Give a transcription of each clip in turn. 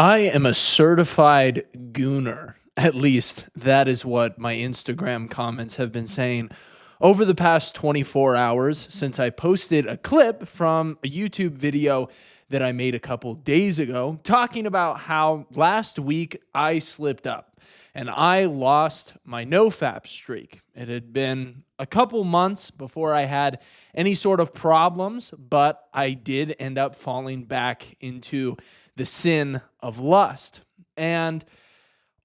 I am a certified gooner. At least that is what my Instagram comments have been saying over the past 24 hours since I posted a clip from a YouTube video that I made a couple days ago talking about how last week I slipped up and I lost my nofap streak. It had been a couple months before I had any sort of problems, but I did end up falling back into the sin of lust. And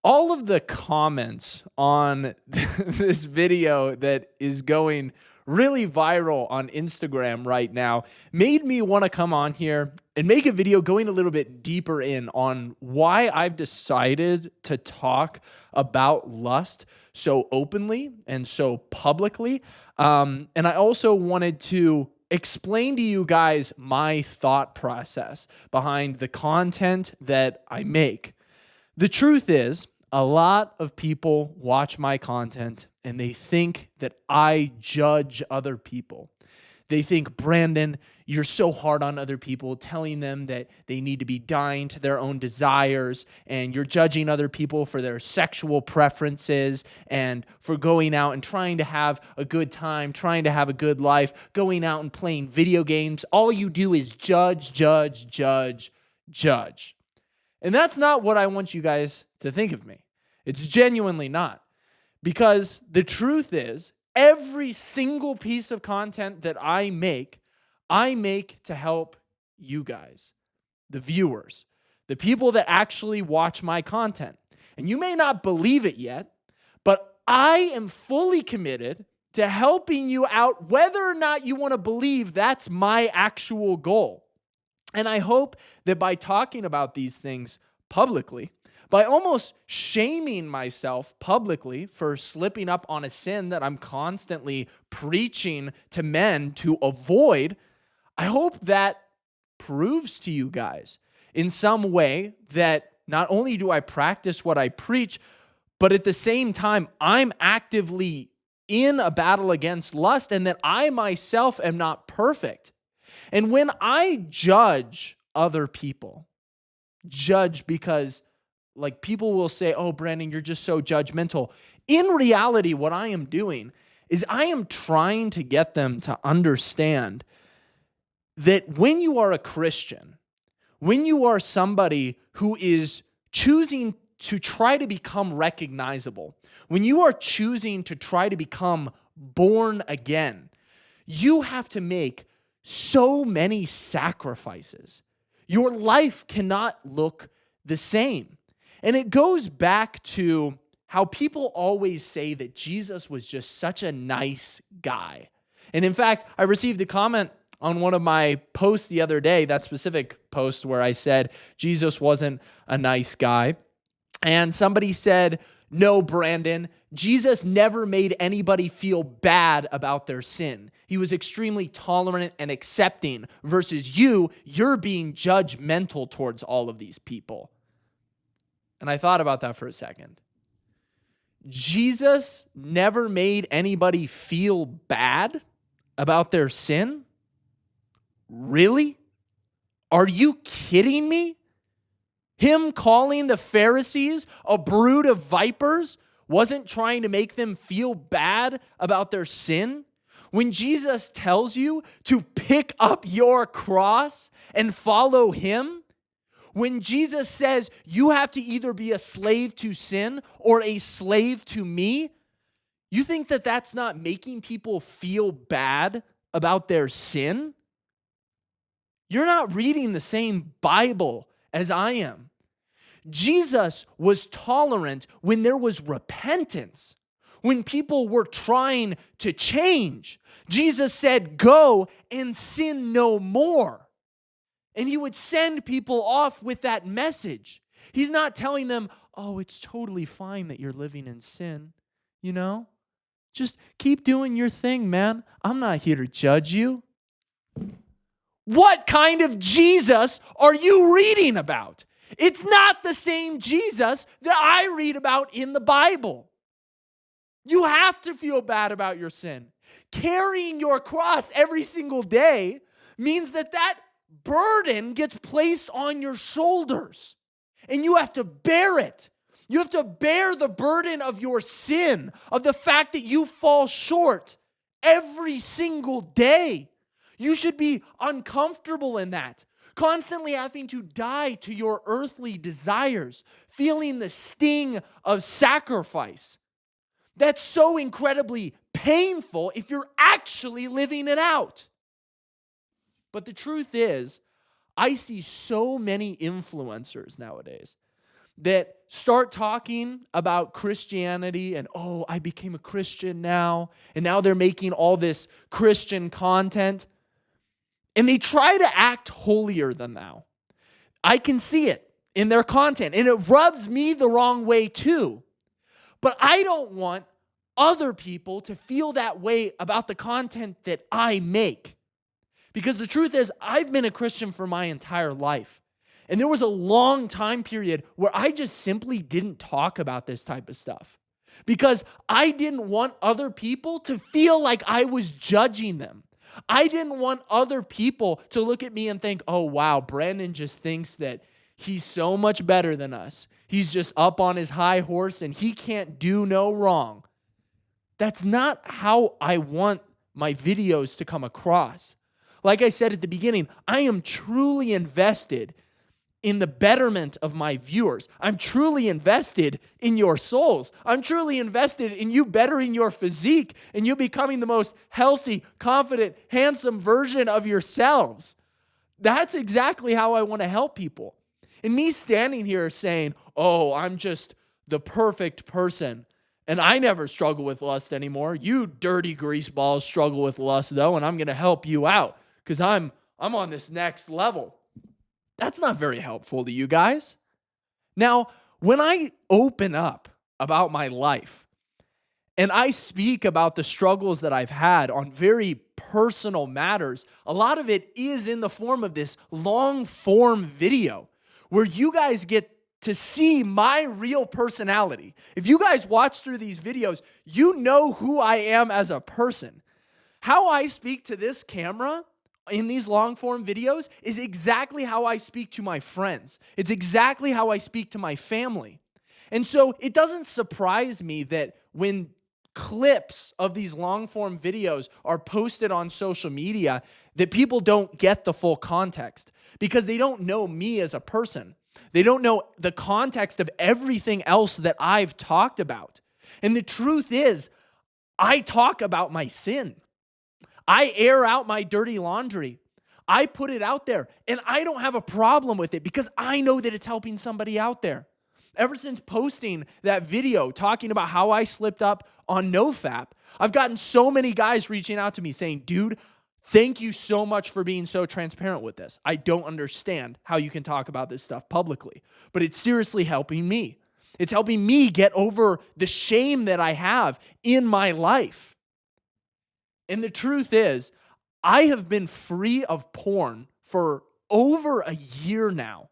all of the comments on this video that is going really viral on Instagram right now made me want to come on here and make a video going a little bit deeper in on why I've decided to talk about lust so openly and so publicly. And I also wanted to explain to you guys my thought process behind the content that I make. The truth is, a lot of people watch my content and they think that I judge other people. They think, Brandon, you're so hard on other people, telling them that they need to be dying to their own desires, and you're judging other people for their sexual preferences and for going out and trying to have a good time, trying to have a good life, going out and playing video games. All you do is judge, judge, judge, judge. And that's not what I want you guys to think of me. It's genuinely not. Because the truth is, every single piece of content that I make to help you guys, the viewers, the people that actually watch my content. And you may not believe it yet, but I am fully committed to helping you out, whether or not you want to believe that's my actual goal. And I hope that by talking about these things publicly, by almost shaming myself publicly for slipping up on a sin that I'm constantly preaching to men to avoid, I hope that proves to you guys in some way that not only do I practice what I preach, but at the same time, I'm actively in a battle against lust and that I myself am not perfect. And when I judge other people, judge because like people will say, oh, Brandon, you're just so judgmental. In reality, what I am doing is I am trying to get them to understand that when you are a Christian, when you are somebody who is choosing to try to become recognizable, when you are choosing to try to become born again, you have to make so many sacrifices. Your life cannot look the same. And it goes back to how people always say that Jesus was just such a nice guy. And in fact, I received a comment on one of my posts the other day, that specific post where I said Jesus wasn't a nice guy. And somebody said, no, Brandon, Jesus never made anybody feel bad about their sin. He was extremely tolerant and accepting versus you're being judgmental towards all of these people. And I thought about that for a second. Jesus never made anybody feel bad about their sin? Really? Are you kidding me? Him calling the Pharisees a brood of vipers wasn't trying to make them feel bad about their sin? When Jesus tells you to pick up your cross and follow him, when Jesus says you have to either be a slave to sin or a slave to me, you think that that's not making people feel bad about their sin? You're not reading the same Bible as I am. Jesus was tolerant when there was repentance, when people were trying to change. Jesus said, go and sin no more. And he would send people off with that message. He's not telling them, oh, it's totally fine that you're living in sin, you know? Just keep doing your thing, man. I'm not here to judge you. What kind of Jesus are you reading about? It's not the same Jesus that I read about in the Bible. You have to feel bad about your sin. Carrying your cross every single day means that burden gets placed on your shoulders. And you have to bear it. You have to bear the burden of your sin, of the fact that you fall short every single day. You should be uncomfortable in that, constantly having to die to your earthly desires, feeling the sting of sacrifice. That's so incredibly painful if you're actually living it out. But the truth is, I see so many influencers nowadays that start talking about Christianity and, oh, I became a Christian now, and now they're making all this Christian content, and they try to act holier than thou. I can see it in their content, and it rubs me the wrong way too. But I don't want other people to feel that way about the content that I make. Because the truth is, I've been a Christian for my entire life. And there was a long time period where I just simply didn't talk about this type of stuff because I didn't want other people to feel like I was judging them. I didn't want other people to look at me and think, oh, wow, Brandon just thinks that he's so much better than us. He's just up on his high horse and he can't do no wrong. That's not how I want my videos to come across. Like I said at the beginning, I am truly invested in the betterment of my viewers. I'm truly invested in your souls. I'm truly invested in you bettering your physique and you becoming the most healthy, confident, handsome version of yourselves. That's exactly how I want to help people. And me standing here saying, oh, I'm just the perfect person and I never struggle with lust anymore. You dirty grease balls struggle with lust though, and I'm going to help you out because I'm on this next level. That's not very helpful to you guys. Now, when I open up about my life and I speak about the struggles that I've had on very personal matters, a lot of it is in the form of this long form video where you guys get to see my real personality. If you guys watch through these videos, you know who I am as a person. How I speak to this camera in these long form videos is exactly how I speak to my friends. It's exactly how I speak to my family. And so it doesn't surprise me that when clips of these long form videos are posted on social media, that people don't get the full context because they don't know me as a person. They don't know the context of everything else that I've talked about. And the truth is, I talk about my sin. I air out my dirty laundry. I put it out there, and I don't have a problem with it because I know that it's helping somebody out there. Ever since posting that video talking about how I slipped up on NoFap, I've gotten so many guys reaching out to me saying, dude, thank you so much for being so transparent with this. I don't understand how you can talk about this stuff publicly, but it's seriously helping me. It's helping me get over the shame that I have in my life. And the truth is, I have been free of porn for over a year now.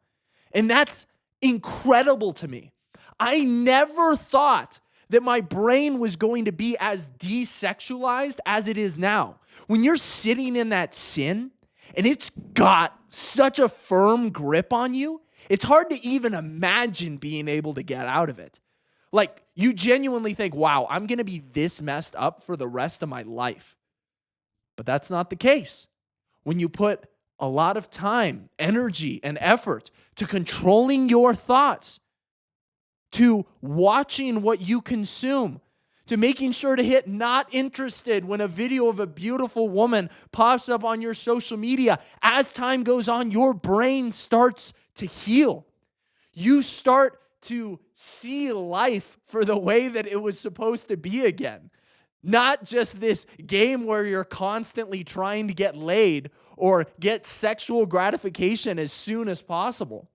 And that's incredible to me. I never thought that my brain was going to be as desexualized as it is now. When you're sitting in that sin and it's got such a firm grip on you, it's hard to even imagine being able to get out of it. Like, you genuinely think, wow, I'm going to be this messed up for the rest of my life. But that's not the case. When you put a lot of time, energy, and effort to controlling your thoughts, to watching what you consume, to making sure to hit not interested when a video of a beautiful woman pops up on your social media, as time goes on, your brain starts to heal. You start to see life for the way that it was supposed to be again. Not just this game where you're constantly trying to get laid or get sexual gratification as soon as possible.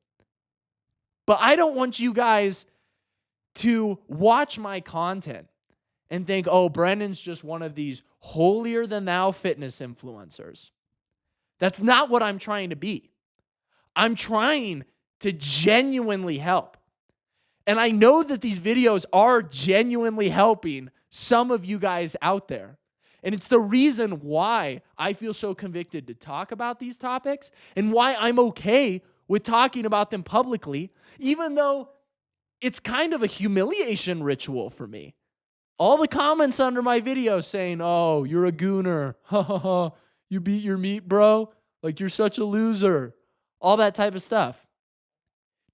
But I don't want you guys to watch my content and think, oh, Brandon's just one of these holier-than-thou fitness influencers. That's not what I'm trying to be. I'm trying to genuinely help. And I know that these videos are genuinely helping some of you guys out there. And it's the reason why I feel so convicted to talk about these topics and why I'm okay with talking about them publicly, even though it's kind of a humiliation ritual for me. All the comments under my video saying, oh, you're a gooner. Ha ha ha. You beat your meat, bro. Like, you're such a loser. All that type of stuff.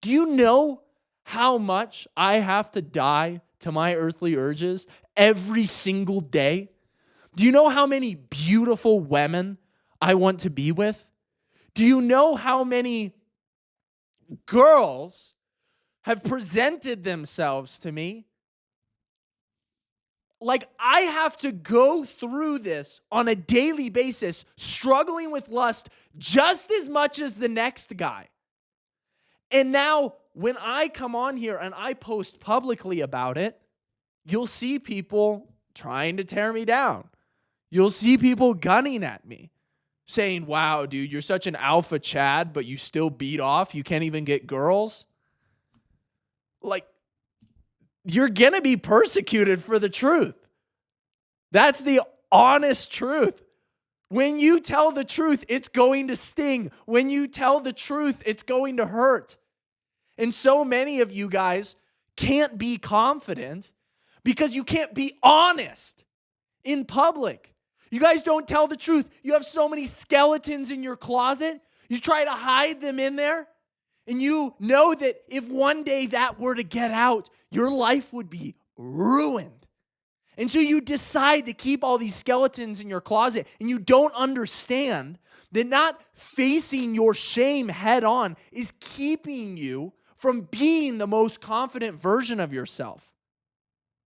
Do you know how much I have to die to my earthly urges every single day? Do you know how many beautiful women I want to be with? Do you know how many girls have presented themselves to me? Like, I have to go through this on a daily basis, struggling with lust just as much as the next guy. And now, when I come on here and I post publicly about it, you'll see people trying to tear me down. You'll see people gunning at me, saying, wow, dude, you're such an alpha Chad, but you still beat off. You can't even get girls. Like, you're going to be persecuted for the truth. That's the honest truth. When you tell the truth, it's going to sting. When you tell the truth, it's going to hurt. And so many of you guys can't be confident because you can't be honest in public. You guys don't tell the truth. You have so many skeletons in your closet. You try to hide them in there. And you know that if one day that were to get out, your life would be ruined. And so you decide to keep all these skeletons in your closet, and you don't understand that not facing your shame head on is keeping you from being the most confident version of yourself,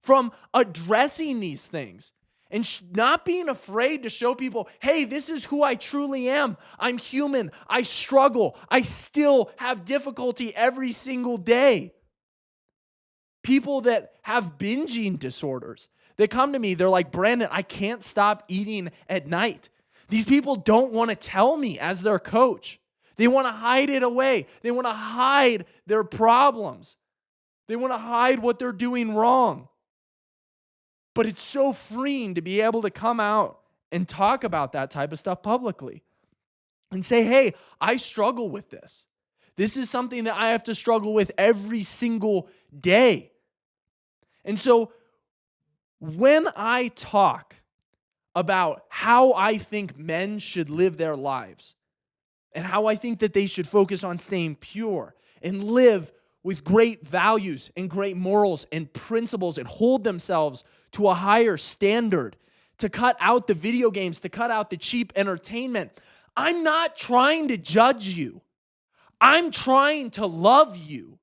from addressing these things. And not being afraid to show people, hey, this is who I truly am. I'm human. I struggle. I still have difficulty every single day. People that have binging disorders, they come to me, they're like, Brandon, I can't stop eating at night. These people don't want to tell me as their coach. They want to hide it away. They want to hide their problems. They want to hide what they're doing wrong. But it's so freeing to be able to come out and talk about that type of stuff publicly and say, hey, I struggle with this. This is something that I have to struggle with every single day. And so when I talk about how I think men should live their lives and how I think that they should focus on staying pure and live with great values and great morals and principles and hold themselves to a higher standard, to cut out the video games, to cut out the cheap entertainment. I'm not trying to judge you. I'm trying to love you.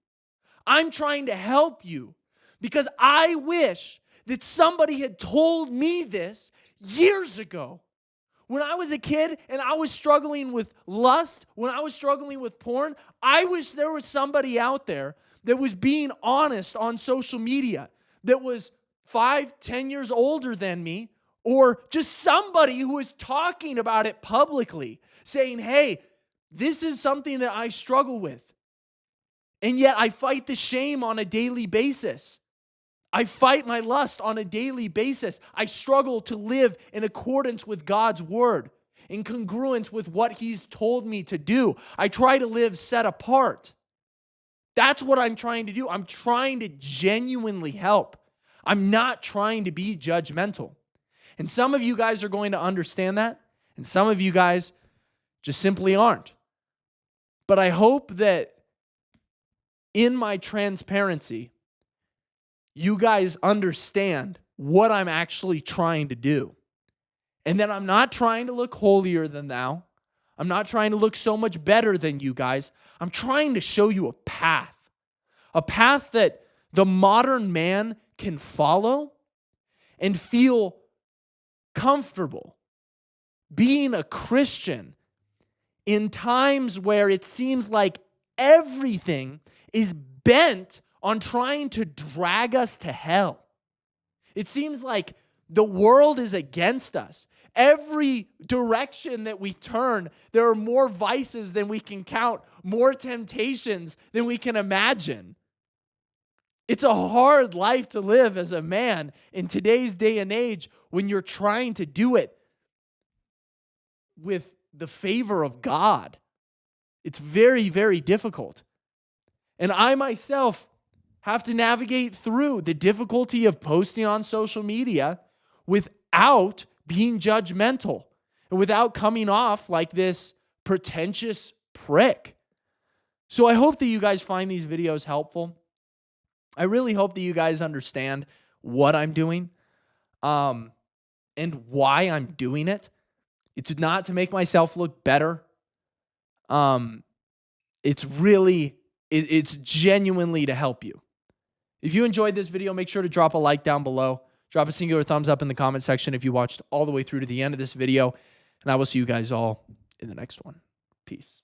I'm trying to help you because I wish that somebody had told me this years ago. When I was a kid and I was struggling with lust, when I was struggling with porn, I wish there was somebody out there that was being honest on social media, that was 5, 10 years older than me, or just somebody who is talking about it publicly, saying, hey, this is something that I struggle with. And yet I fight the shame on a daily basis. I fight my lust on a daily basis. I struggle to live in accordance with God's word, in congruence with what He's told me to do. I try to live set apart. That's what I'm trying to do. I'm trying to genuinely help. I'm not trying to be judgmental. And some of you guys are going to understand that, and some of you guys just simply aren't. But I hope that in my transparency, you guys understand what I'm actually trying to do. And that I'm not trying to look holier than thou. I'm not trying to look so much better than you guys. I'm trying to show you a path that the modern man can follow and feel comfortable being a Christian in times where it seems like everything is bent on trying to drag us to hell. It seems like the world is against us. Every direction that we turn, there are more vices than we can count, more temptations than we can imagine. It's a hard life to live as a man in today's day and age when you're trying to do it with the favor of God. It's very, very difficult. And I myself have to navigate through the difficulty of posting on social media without being judgmental and without coming off like this pretentious prick. So I hope that you guys find these videos helpful. I really hope that you guys understand what I'm doing, and why I'm doing it. It's not to make myself look better. It's genuinely to help you. If you enjoyed this video, make sure to drop a like down below. Drop a singular thumbs up in the comment section if you watched all the way through to the end of this video. And I will see you guys all in the next one. Peace.